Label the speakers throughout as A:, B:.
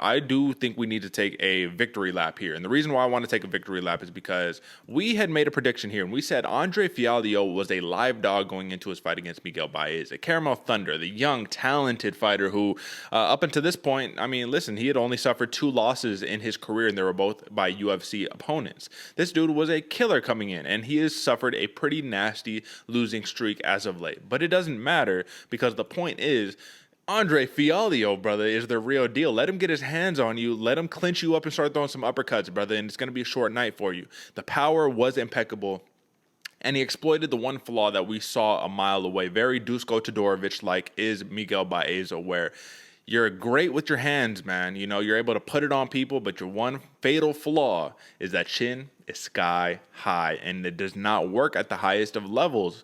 A: I do think we need to take a victory lap here. And the reason why I want to take a victory lap is because we had made a prediction here, and we said Andre Fialho was a live dog going into his fight against Miguel Baeza. Caramel Thunder, the young, talented fighter who, up until this point, I mean, listen, he had only suffered 2 losses in his career, and they were both by UFC opponents. This dude was a killer coming in, and he has suffered a pretty nasty losing streak as of late. But it doesn't matter, because the point is, Andre Fialho, brother, is the real deal. Let him get his hands on you. Let him clinch you up and start throwing some uppercuts, brother, and it's going to be a short night for you. The power was impeccable, and he exploited the one flaw that we saw a mile away. Very Dusko Todorovic-like is Miguel Baeza, where you're great with your hands, man. You know, you're able to put it on people, but your one fatal flaw is that chin is sky high, and it does not work at the highest of levels.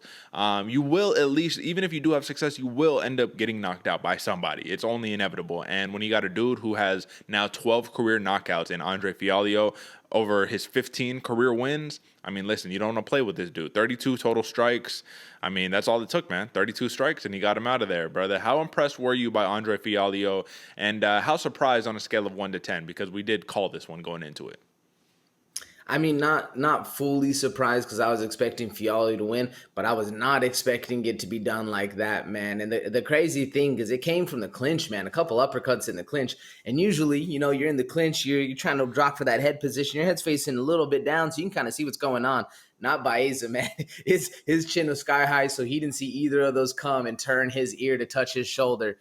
A: You will, at least, even if you do have success, you will end up getting knocked out by somebody. It's only inevitable. And when you got a dude who has now 12 career knockouts in Andre Fialho over his 15 career wins, I mean, listen, you don't want to play with this dude. 32 total strikes. I mean, that's all it took, man. 32 strikes, and he got him out of there, brother. How impressed were you by Andre Fialho, and how surprised on a scale of 1 to 10? Because we did call this one going into it.
B: I mean, not fully surprised, because I was expecting Fialho to win, but I was not expecting it to be done like that, man. And the crazy thing is, it came from the clinch, man. A couple uppercuts in the clinch, and usually, you know, you're in the clinch, you're trying to drop for that head position. Your head's facing a little bit down, so you can kind of see what's going on. Not Baeza, man. His chin was sky high, so he didn't see either of those come and turn his ear to touch his shoulder.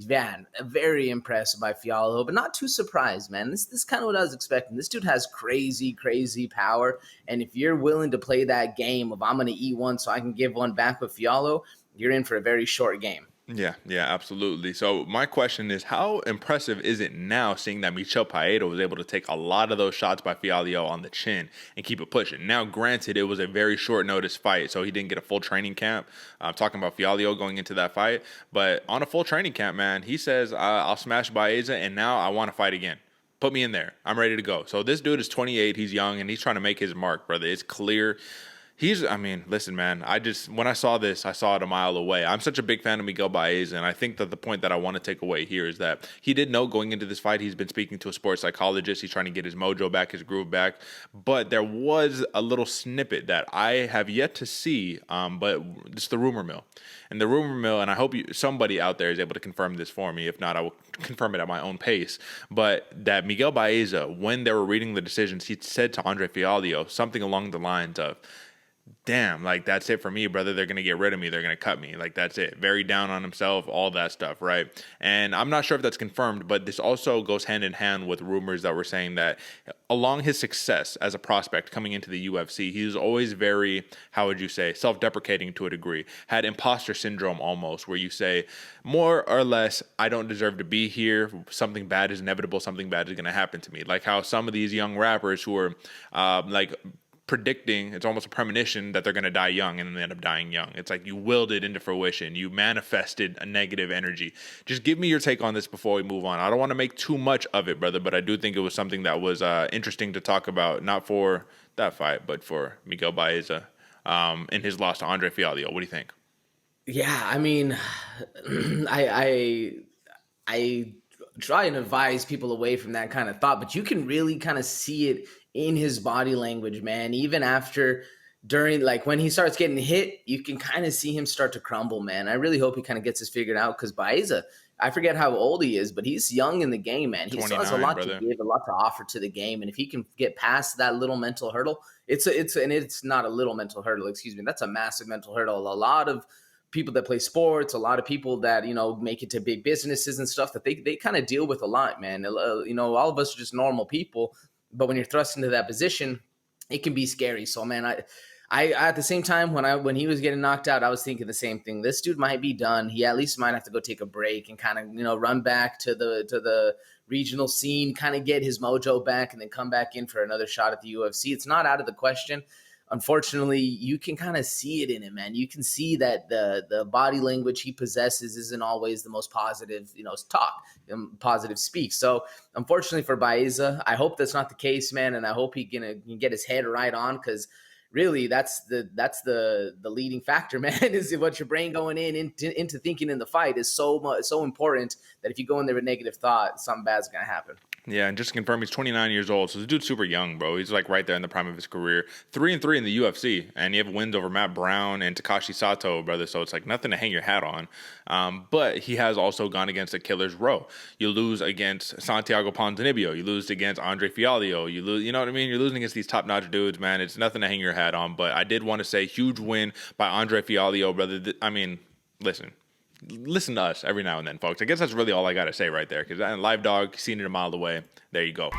B: Man, very impressed by Fialho, but not too surprised, man. This is kind of what I was expecting. This dude has crazy, crazy power, and if you're willing to play that game of I'm going to eat one so I can give one back with Fialho, you're in for a very short game.
A: Yeah, absolutely. So my question is, how impressive is it now seeing that Michel Prieto was able to take a lot of those shots by Fialho on the chin and keep it pushing? Now, granted, it was a very short notice fight, so he didn't get a full training camp. I'm talking about Fialho going into that fight. But on a full training camp, man, he says, I'll smash Baeza, and now I want to fight again. Put me in there. I'm ready to go. So this dude is 28. He's young, and he's trying to make his mark, brother. It's clear. I mean, listen, man, when I saw this, I saw it a mile away. I'm such a big fan of Miguel Baeza, and I think that the point that I want to take away here is that he did know going into this fight, he's been speaking to a sports psychologist. He's trying to get his mojo back, his groove back. But there was a little snippet that I have yet to see, but it's the rumor mill. And the rumor mill, and I hope somebody out there is able to confirm this for me. If not, I will confirm it at my own pace. But that Miguel Baeza, when they were reading the decisions, he said to Andre Fialho something along the lines of, damn, like, that's it for me, brother. They're going to get rid of me. They're going to cut me. Like, that's it. Very down on himself, all that stuff, right? And I'm not sure if that's confirmed, but this also goes hand in hand with rumors that were saying that along his success as a prospect coming into the UFC, he was always very, how would you say, self-deprecating to a degree, had imposter syndrome almost, where you say, more or less, I don't deserve to be here. Something bad is inevitable. Something bad is going to happen to me. Like how some of these young rappers who are predicting, it's almost a premonition that they're going to die young, and then they end up dying young. It's like you willed it into fruition. You manifested a negative energy. Just give me your take on this before we move on. I don't want to make too much of it, brother, but I do think it was something that was interesting to talk about, not for that fight, but for Miguel Baeza in his loss to Andre Fialho. What do you think?
B: Yeah, I mean, I try and advise people away from that kind of thought, but you can really kind of see it in his body language, man. Even during, like, when he starts getting hit, you can kind of see him start to crumble, man. I really hope he kind of gets this figured out, because Baeza, I forget how old he is, but he's young in the game, man. He still has a lot to give, a lot to offer to the game. And if he can get past that little mental hurdle, it's not a little mental hurdle, excuse me. That's a massive mental hurdle. A lot of people that play sports, a lot of people that, make it to big businesses and stuff, that they kind of deal with a lot, man. All of us are just normal people, but when you're thrust into that position, it can be scary. So, man, I at the same time, when he was getting knocked out, I was thinking the same thing. This dude might be done. He at least might have to go take a break and kind of, run back to the regional scene, kind of get his mojo back, and then come back in for another shot at the UFC. It's not out of the question. Unfortunately, you can kind of see it in him, man. You can see that the body language he possesses isn't always the most positive, talk, positive speak. So, unfortunately for Baeza, I hope that's not the case, man, and I hope he can get his head right on, because really that's the leading factor, man. Is what your brain going into thinking in the fight is so important that if you go in there with negative thought, something bad's gonna happen.
A: Yeah, and just to confirm, he's 29 years old, so this dude's super young, bro. He's like right there in the prime of his career. 3-3 in the UFC, and you have wins over Matt Brown and Takashi Sato, brother. So it's like nothing to hang your hat on. But he has also gone against a killer's row. You lose against Santiago Ponzinibbio. You lose against Andre Fialho. You lose, you know what I mean? You're losing against these top-notch dudes, man. It's nothing to hang your hat on. But I did want to say, huge win by Andre Fialho, brother. I mean, listen to us every now and then, folks. I guess that's really all I got to say right there, because Live Dog, seen it a mile away. There you go.